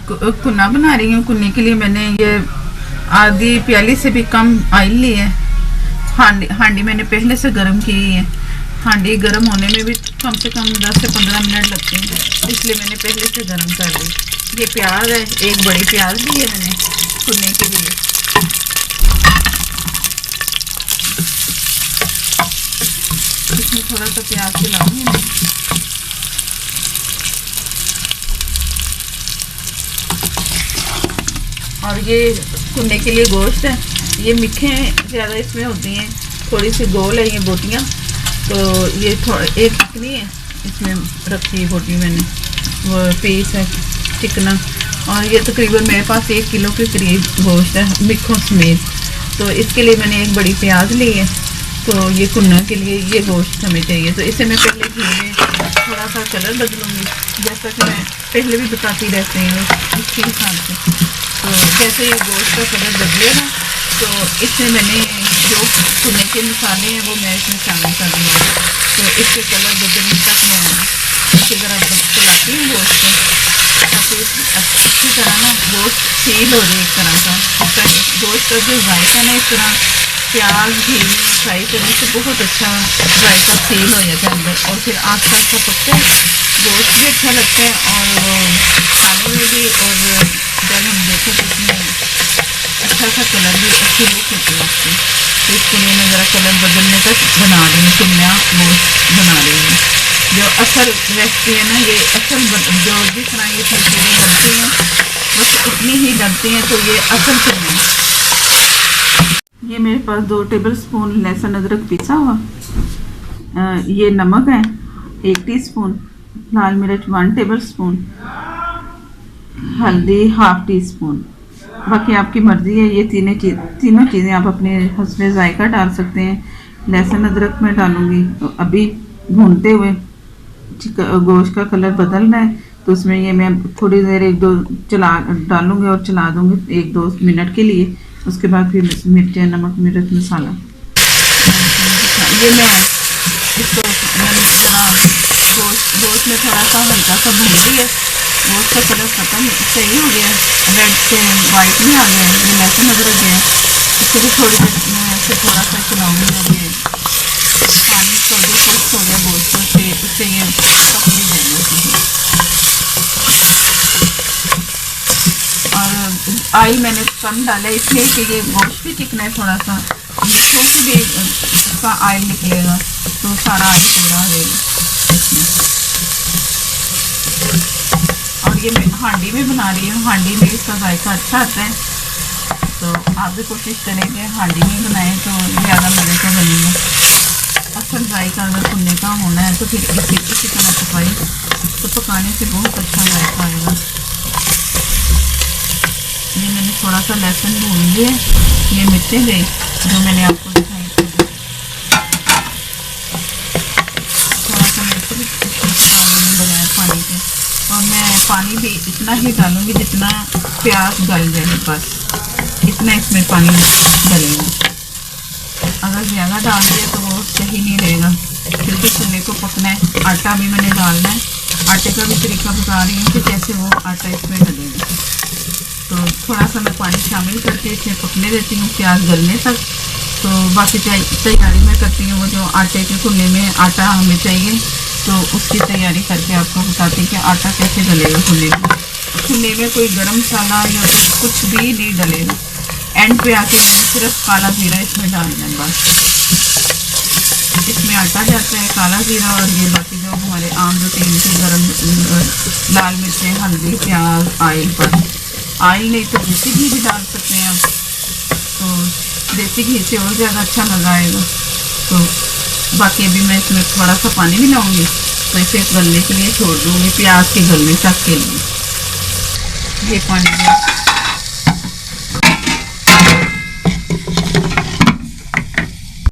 कुन्ना बना रही हूँ। कुन्ने के लिए मैंने ये आधी प्याली से भी कम ऑयल ली है। हांडी मैंने पहले से गर्म की है। हांडी गर्म होने में भी कम से कम 10 से 15 मिनट लगते हैं, इसलिए मैंने पहले से गर्म कर ली। ये प्याज है, एक बड़ी प्याज ली है मैंने कुन्ने के लिए। इसमें थोड़ा सा प्याज मिलाऊंगी मैं। और ये कुन्ने के लिए गोश्त है, ये मीठे ज़्यादा इसमें होती हैं, थोड़ी सी गोल है ये बोटियाँ, तो ये थोड़ा एक चिकनी है इसमें रखी है बोटी मैंने, वो पीस है चिकना। और ये तकरीबन मेरे पास 1 किलो के करीब गोश्त है मिठों समेत, तो इसके लिए मैंने एक बड़ी प्याज ली है। तो ये कुन्ना के लिए ये गोश्त हमें चाहिए, तो इसे मैं पहले घी में थोड़ा सा कलर बदलूँगी, जैसा कि मैं पहले भी बताती रहती हूँ इसके हिसाब से। तो जैसे ये गोश्त का कलर बदले ना, तो इसमें मैंने जो कुन्ने के मसाले हैं वो मैं इसमें शामिल कर दूँगी। तो इसके कलर बदलने तक मैं अच्छी तरह चलाती हूँ गोश्त को, ताकि अच्छी तरह ना गोश्त सील हो जाए एक तरह का। इसका गोश्त का जो जायका ना, इस तरह प्याज घी में फ्राई करने से बहुत अच्छा जायका सील हो जाता है अंदर, और फिर आस्ता आस्ता पकता है, गोश्त भी अच्छा लगता है और खाने में भी। और जब हम देखें तो इसमें अच्छा सा कलर भी, अच्छी लुक होती है उसकी। तो इसके लिए मैं ज़रा कलर बदलने तक बना रही हूँ, कुन्ना गोश्त बना रही हूँ। जो असल रेसिपी है ना, ये असल जो जिस तरह ये चीज़ें लगती हैं बस उतनी ही लगती हैं, तो ये असल कुन्ना। ये मेरे पास 2 टेबल स्पून लहसुन अदरक पिसा हुआ, ये नमक है 1 टीस्पून, लाल मिर्च 1 टेबल स्पून, हल्दी 1/2 टीस्पून। बाकी आपकी मर्ज़ी है, ये तीनों चीज़ें आप अपने हस्बे जायका डाल सकते हैं। लहसुन अदरक में डालूँगी, तो अभी भूनते हुए गोश्त का कलर बदलना है, तो उसमें ये मैं थोड़ी देर 1-2 डालूँगी और चला दूँगी 1-2 मिनट के लिए। उसके बाद फिर मिर्च, नमक, मिर्च मसाला, ये मैं इसको गोश्त में थोड़ा सा हल्का सा भून लिया। गोश्त का कलर खत्म सही हो गया, रेड से वाइट में आ गया, ये लहसुन अदरक गया। इसको भी थोड़ी देर मैं ऐसे थोड़ा सा चलाऊँगी, और ये पानी को जो खुश्क हो गया गोश्त से, उससे ये पकड़ी जाएगा। और ऑयल मैंने कम डाला है इसलिए कि ये गोश्त भी चिकना है थोड़ा सा, मिर्चों से भी इसका ऑयल निकलेगा, तो सारा ऑयल पूरा रहेगा इसमें। और ये मैं हांडी में बना रही हूँ, हांडी में इसका जायका अच्छा आता है, तो आप भी कोशिश करें कि हांडी में बनाएं तो ज़्यादा मज़े का बनेगा। असल जायका अगर कुन्ने का होना है तो फिर इसी तरह पकाएं, तो पकाने से बहुत अच्छा जायका आएगा। ये मैंने थोड़ा सा लहसुन भून लिया, ये मिर्चें गई जो मैंने आपको दिखाई थी, थोड़ा सा मिर्च भी डालने बजाय पानी के। और मैं पानी भी इतना ही डालूँगी जितना प्याज गल जाए, बस इतना इसमें पानी डलेगा। अगर ज़्यादा डाल दिया तो वो सही नहीं रहेगा, क्योंकि चूल्हे को पकना है। आटा भी मैंने डालना है, आटे का भी तरीका बता रही हूँ कि कैसे वो आटा इसमें डलेगा। तो थोड़ा सा मैं पानी शामिल करके इसे पकने देती हूँ प्याज गलने तक। तो बाकी तैयारी मैं करती हूँ, वो जो आटे के कुन्ने में आटा हमें चाहिए, तो उसकी तैयारी करके आपको बताती हूँ कि आटा कैसे डलेगा कुन्ने में। कुन्ने में कोई गरम मसाला या कुछ भी नहीं डलेगा, एंड पे आके सिर्फ काला जीरा इसमें डालना है बस। इसमें आटा जाता है, काला जीरा, और ये बाकी जो हमारे आम रूटीन के गरम लाल मिर्चें, हल्दी, प्याज, ऑयल पर। ऑयल नहीं तो देसी घी भी डाल सकते हैं आप, तो देसी घी से और ज़्यादा अच्छा मज़ा आएगा। तो बाकी अभी मैं इसमें थोड़ा सा पानी मिलाऊंगी, तो इसे गलने के लिए छोड़ दूँगी, प्याज के गलने तक के लिए। ये पानी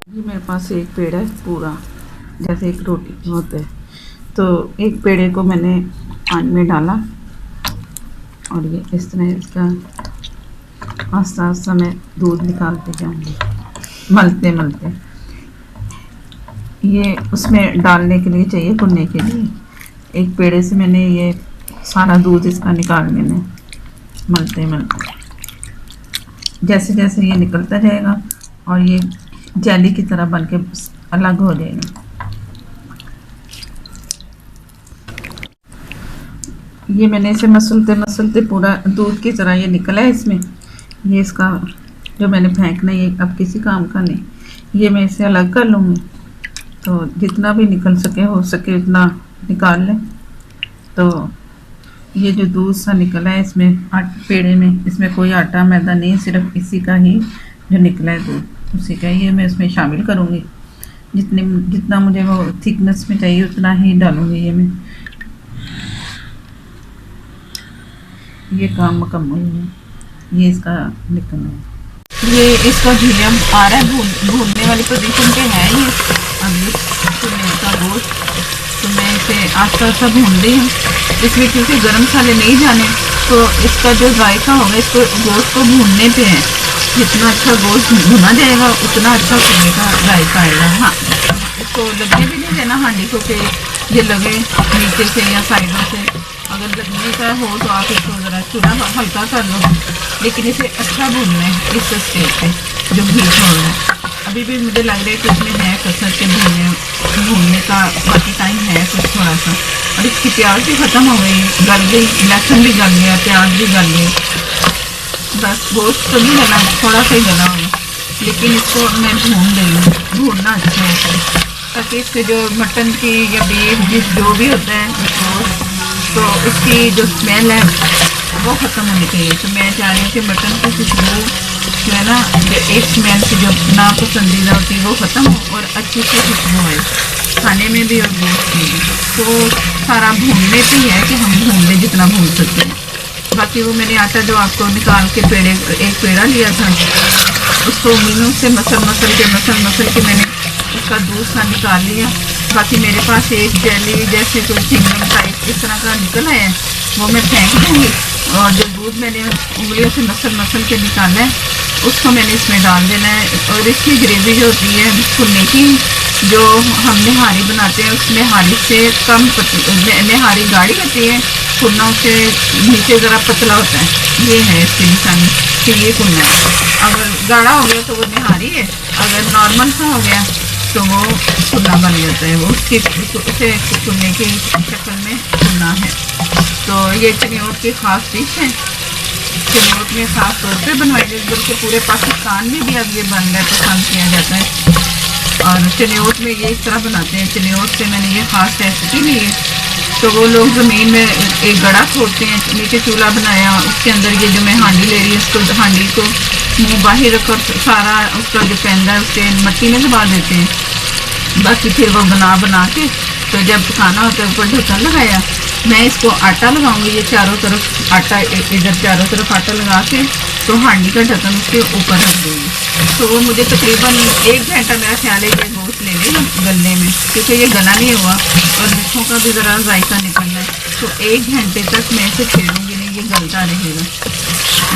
ये मेरे पास एक पेड़ है पूरा, जैसे एक रोटी होता है, तो एक पेड़े को मैंने पानी में डाला, और ये इस तरह इसका आस्ता आस्ता मैं दूध निकालते जाऊँगी, मलते मलते। ये उसमें डालने के लिए चाहिए, कुन्ने के लिए। एक पेड़े से मैंने ये सारा दूध इसका निकाल लेना है। मलते मलते जैसे जैसे ये निकलता जाएगा और ये जेली की तरह बन के अलग हो जाएगा। ये मैंने इसे मसलते मसलते पूरा दूध की तरह ये निकला है इसमें। ये इसका जो मैंने फेंकना ये अब किसी काम का नहीं, ये मैं इसे अलग कर लूँगी। तो जितना भी निकल सके हो सके उतना निकाल लें। तो ये जो दूध सा निकला है इसमें पेड़े में, इसमें कोई आटा मैदा नहीं, सिर्फ इसी का ही जो निकला है दूध उसी का ये मैं इसमें शामिल करूँगी। जितना मुझे वो थिकनेस में चाहिए उतना ही डालूँगी ये मैं। ये काम मुकम्मल है, ये इसका निकलना है। ये इसका घी आ रहा है भूनने वाली पोजीशन पे है ये अभी चने का गोश्त। तो मैं इसे आस्ता आस्ता भून रही हूँ इसमें, क्योंकि गर्म मसाले नहीं जाने तो इसका जो जायका होगा इसको गोश्त को भूनने पे है। जितना अच्छा गोश्त भुना जाएगा उतना अच्छा चने का जायका आएगा। हाँ, इसको लगने भी नहीं देना हांडी को कि ये लगे नीचे से या साइडों से। अगर लगने का हो तो आप इसको ज़रा चूल्हा हल्का कर लो, लेकिन इसे अच्छा भूनना है इस स्टेज पे जो घी छोड़ रहा है। अभी भी मुझे लग रहा है कि इसमें है कसर के भूनने का बाकी टाइम है कुछ थोड़ा सा। और इसकी प्याज भी ख़त्म हो गई, गल गई, लहसुन भी गल गया, प्याज भी गल गई। बस गोश्त तो नहीं गला, थोड़ा सा ही गला होगा, लेकिन इसको मैं भून रही हूँ। भूनना अच्छा होता है ताकि इससे जो मटन की या बीफ जो भी होता है गोश्त, तो उसकी जो स्मेल है वो ख़त्म होनी चाहिए। तो मैं चाह रही हूँ कि मटन की खुशबू जो है ना, जो एक स्मेल की जो नापसंदीदा होती है वो ख़त्म हो और अच्छी सी खुशबू आए खाने में भी और गोश्त में भी। तो सारा भूनने पे ही है कि हम भून लें जितना भून सकते हैं। बाकी वो मैंने आटा जो आपको निकाल के एक पेड़ा लिया था उसको उंगलियों से मसल के मैंने उसका दूध सा निकाल लिया। बाकी मेरे पास एक जेली जैसे कोई चिंगम टाइप इस तरह का निकल आया है, वो मैं फेंक दूँगी। और जो दूध मैंने उंगलियों से मसल के निकाला है उसको मैंने इसमें डाल देना है। और इसकी ग्रेवी जो होती है भुनने की, जो हम निहारी बनाते हैं उसमें निहारी से कम निहारी गाढ़ी होती है, भुनना उससे नीचे ज़रा पतला होता है। ये है इसकी निशानी कि ये भुनना है। अगर गाढ़ा हो गया तो वो निहारी है, अगर नॉर्मल सा हो गया तो वो भुना बन जाता है। वो उसकी उसे भुनने की शक्ल में भुना है। तो ये चनियोट की ख़ास डिश है। चनियोट में ख़ास तौर पे बनवाई जाती है, बल्कि पूरे पाकिस्तान में भी अब ये बन रहा है, पसंद किया जाता है। और चनियोट में ये इस तरह बनाते हैं। चनियोट से मैंने ये ख़ास रेसिपी ली है। तो वो लोग ज़मीन में एक गड़ा खोदते हैं, नीचे चूल्हा बनाया, उसके अंदर ये जो मैं हांडी ले रही हूँ उसको हांडी को मुँह बाहर रखकर सारा उसका जो पैंदा है उसके मिट्टी में दबा देते हैं। बाकी फिर वो बना के तो जब पकाना होता है ऊपर ढक्कन लगाया। मैं इसको आटा लगाऊंगी, ये चारों तरफ आटा, इधर चारों तरफ आटा लगा के तो हांडी का ढक्कन उसके ऊपर रख दूँगी। तो वो मुझे तकरीबन 1 घंटा मेरा ख्याल है ये गोश्त ले लेगा गलने में, क्योंकि ये गला नहीं हुआ और मिर्चों का भी ज़रा जायका निकलना है। तो 1 घंटे तक मैं इसे छेड़ूँगी नहीं, ये गलता रहेगा।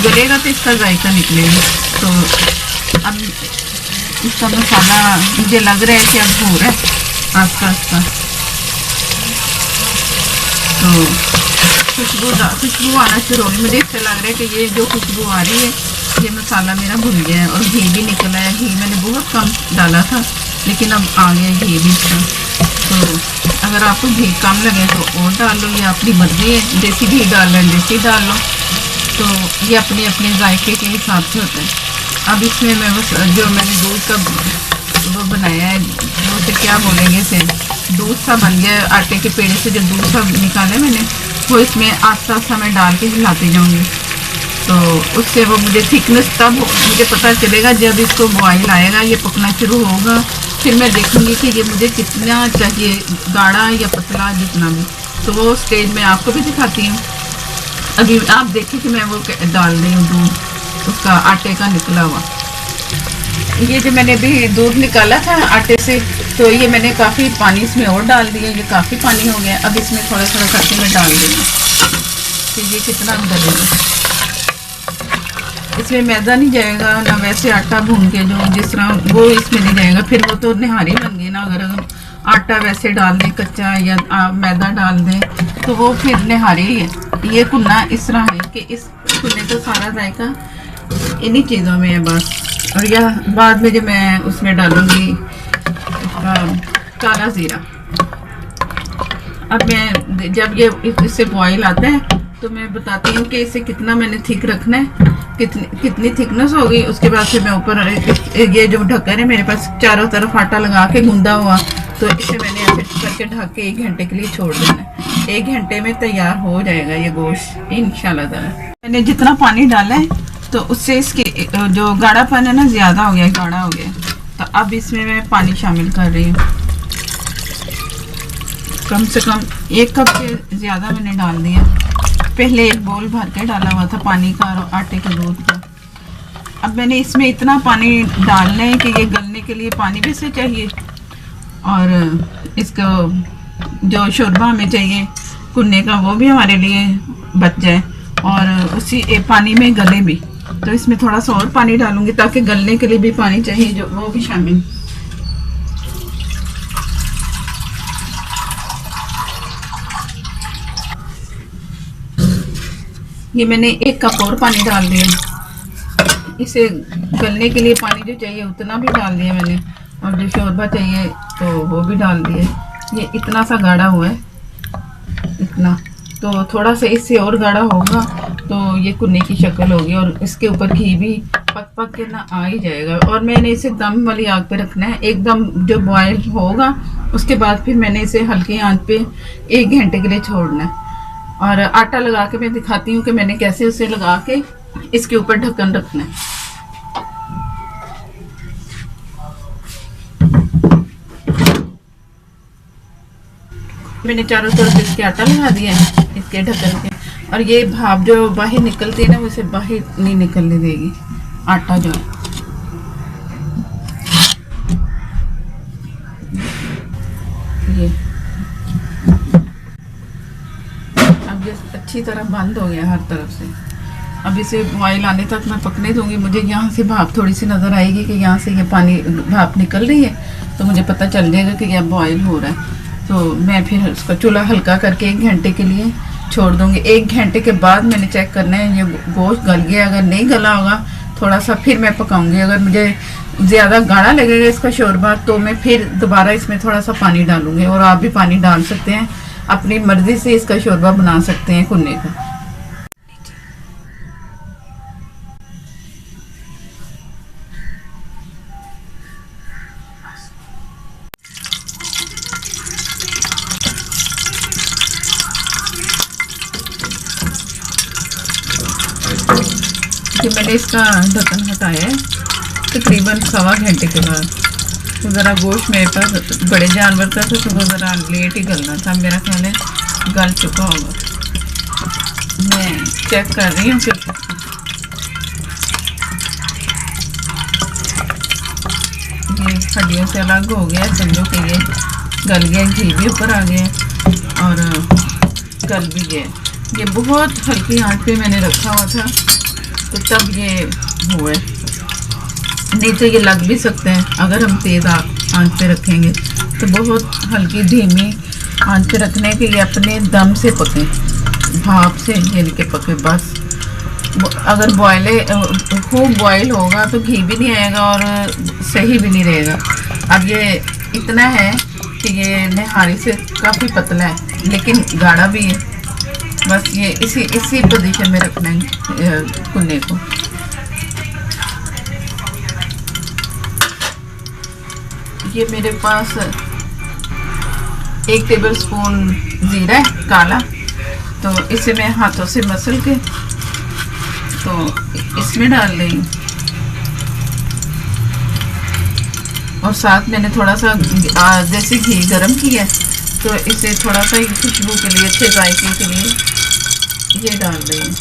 गलेगा तो इसका जायका निकलेगा। तो अब इसका मसाला मुझे लग रहा है कि अब हो रहा है आस्ता आस्ता। तो खुशबू आना शुरू होगी। मुझे इससे लग रहा है कि ये जो खुशबू आ रही है ये मसाला मेरा भुन गया है और घी भी निकला है। घी मैंने बहुत कम डाला था लेकिन अब आ गया घी भी इसका। तो अगर आपको घी कम लगे तो और डाल लो, ये अपनी मर्जी है। देसी घी डाल लें देसी डाल लो, तो ये अपने अपने जायके के हिसाब से होता है। अब इसमें मैं बस जो मैंने दूध का वो बनाया है, वो से क्या बोलेंगे इसे, दूध सा बन गया आटे के पेड़े से जो दूध सा निकाले मैंने, वो इसमें आस्ता आस्ता मैं डाल के हिलाती जाऊँगी। तो उससे वो मुझे थिकनेस तब मुझे पता चलेगा जब इसको बॉयल आएगा, ये पकना शुरू होगा। फिर मैं देखूँगी कि ये मुझे कितना चाहिए, गाढ़ा या पतला, जितना भी। तो वो स्टेज में आपको भी दिखाती हूँ। अभी आप देखिए कि मैं वो डाल रही हूँ दूध उसका आटे का निकला हुआ। ये जो मैंने अभी दूध निकाला था आटे से, तो ये मैंने काफ़ी पानी इसमें और डाल दिया। ये काफ़ी पानी हो गया। अब इसमें थोड़ा थोड़ा करके मैं डाल दूँगी कि ये कितना डलेगा। इसमें मैदा नहीं जाएगा ना, वैसे आटा भून के जो जिस तरह वो इसमें नहीं जाएगा, फिर वो तो निहारी बन गई ना। अगर आटा वैसे डाल दें कच्चा या मैदा डाल दें तो वो फिर निहारी है। ये कुन्ना इस तरह है कि इस कुन्ने का सारा जायका इन्हीं चीज़ों में है बस। और यह बाद में जो मैं उसमें डालूंगी काला ज़ीरा। अब मैं जब ये इससे बॉयल आता है तो मैं बताती हूँ कि इसे कितना मैंने थिक रखना है, कितनी थिकनेस होगी। उसके बाद फिर मैं ऊपर ये जो ढक्कन है मेरे पास चारों तरफ आटा लगा के गूंदा हुआ, तो इसे मैंने ऐसे करके ढक के 1 घंटे के लिए छोड़ देना है। 1 घंटे में तैयार हो जाएगा ये गोश्त इंशाल्लाह ताला। मैंने जितना पानी डाला है तो उससे इसके जो गाढ़ापन है ना ज़्यादा हो गया, गाढ़ा हो गया। तो अब इसमें मैं पानी शामिल कर रही हूँ। कम से कम 1 कप से ज़्यादा मैंने डाल दिया। पहले 1 बोल भर के डाला हुआ था पानी का और आटे के दूध का। अब मैंने इसमें इतना पानी डालना है कि ये गलने के लिए पानी भी से चाहिए और इसको जो शोरबा हमें चाहिए कुन्ने का वो भी हमारे लिए बच जाए और उसी पानी में गले भी। तो इसमें थोड़ा सा और पानी डालूंगी ताकि गलने के लिए भी पानी चाहिए जो वो भी शामिल। ये मैंने 1 कप और पानी डाल दिया। इसे गलने के लिए पानी जो चाहिए उतना भी डाल दिया मैंने और जो शोरबा चाहिए तो वो भी डाल दिए। ये इतना सा गाढ़ा हुआ है, इतना। तो थोड़ा सा इससे और गाढ़ा होगा तो ये कुन्ने की शक्ल होगी और इसके ऊपर घी भी पक पक के ना आ ही जाएगा। और मैंने इसे दम वाली आग पे रखना है। एकदम जो बॉयल होगा उसके बाद फिर मैंने इसे हल्की आंच पे 1 घंटे के लिए छोड़ना है। और आटा लगा के मैं दिखाती हूँ कि मैंने कैसे उसे लगा के इसके ऊपर ढक्कन रखना है। मैंने चारों तरफ इसके आटा लगा दिया है इसके ढक्कन के। और ये भाप जो बाहर निकलती है ना वो इसे बाहर नहीं निकलने देगी आटा जो है। ये अब ये अच्छी तरह बंद हो गया हर तरफ से। अब इसे बॉयल आने तक मैं पकने दूंगी। मुझे यहाँ से भाप थोड़ी सी नज़र आएगी कि यहाँ से ये पानी भाप निकल रही है तो मुझे पता चल जाएगा कि यह बॉयल हो रहा है। तो मैं फिर उसका चूल्हा हल्का करके 1 घंटे के लिए छोड़ दूंगी। 1 घंटे के बाद मैंने चेक करना है ये गोश्त गल गया। अगर नहीं गला होगा थोड़ा सा फिर मैं पकाऊंगी। अगर मुझे ज़्यादा गाढ़ा लगेगा इसका शोरबा तो मैं फिर दोबारा इसमें थोड़ा सा पानी डालूंगी। और आप भी पानी डाल सकते हैं, अपनी मर्ज़ी से इसका शोरबा बना सकते हैं कुन्ने का। कि मैंने इसका ढक्कन हटाया है तकरीबन 1.25 घंटे के बाद। तो ज़रा गोश्त मेरे पास बड़े जानवर का था तो वो ज़रा लेट ही गलना था। मेरा ख्याल है गल चुका होगा। मैं चेक कर रही हूँ कि ये हड्डियों से अलग हो गया, समझो कि ये गल गया। घी भी ऊपर आ गया और गल भी गया। ये बहुत हल्की आंच पे मैंने रखा हुआ था तो तब ये हुआ है। नहीं तो ये लग भी सकते हैं अगर हम तेज़ आंच पे रखेंगे। तो बहुत हल्की धीमी आंच पे रखने के लिए अपने दम से पके, भाप से यानी कि पके बस। अगर खूब बॉयल होगा तो घी भी नहीं आएगा और सही भी नहीं रहेगा। अब ये इतना है कि ये निहारी से काफ़ी पतला है लेकिन गाढ़ा भी है। बस ये इसी पोजीशन में रखना है कुन्ने को। ये मेरे पास 1 टेबलस्पून ज़ीरा है काला, तो इसे मैं हाथों से मसल के तो इसमें डाल रही हूँ। और साथ मैंने थोड़ा सा देसी घी गरम किया तो इसे थोड़ा सा खुशबू के लिए, अच्छे जायके के लिए ये डाल रही हूँ।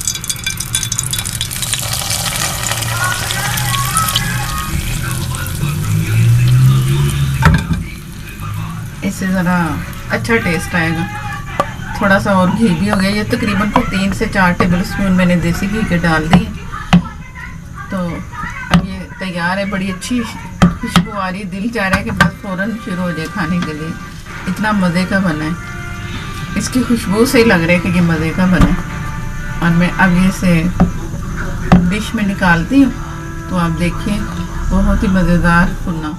इससे ज़रा अच्छा टेस्ट आएगा। थोड़ा सा और घी भी हो गया। ये तकरीबन 3 से 4 टेबलस्पून मैंने देसी घी के डाल दिए। तो अब ये तैयार है। बड़ी अच्छी खुशबू आ रही, दिल चाह रहा है कि बस फ़ौरन शुरू हो जाए खाने के लिए। इतना मज़े का बना है। इसकी खुशबू से ही लग रहा है कि ये मज़े का बने। और मैं अब ये से डिश में निकालती हूँ, तो आप देखिए बहुत ही मज़ेदार भुना।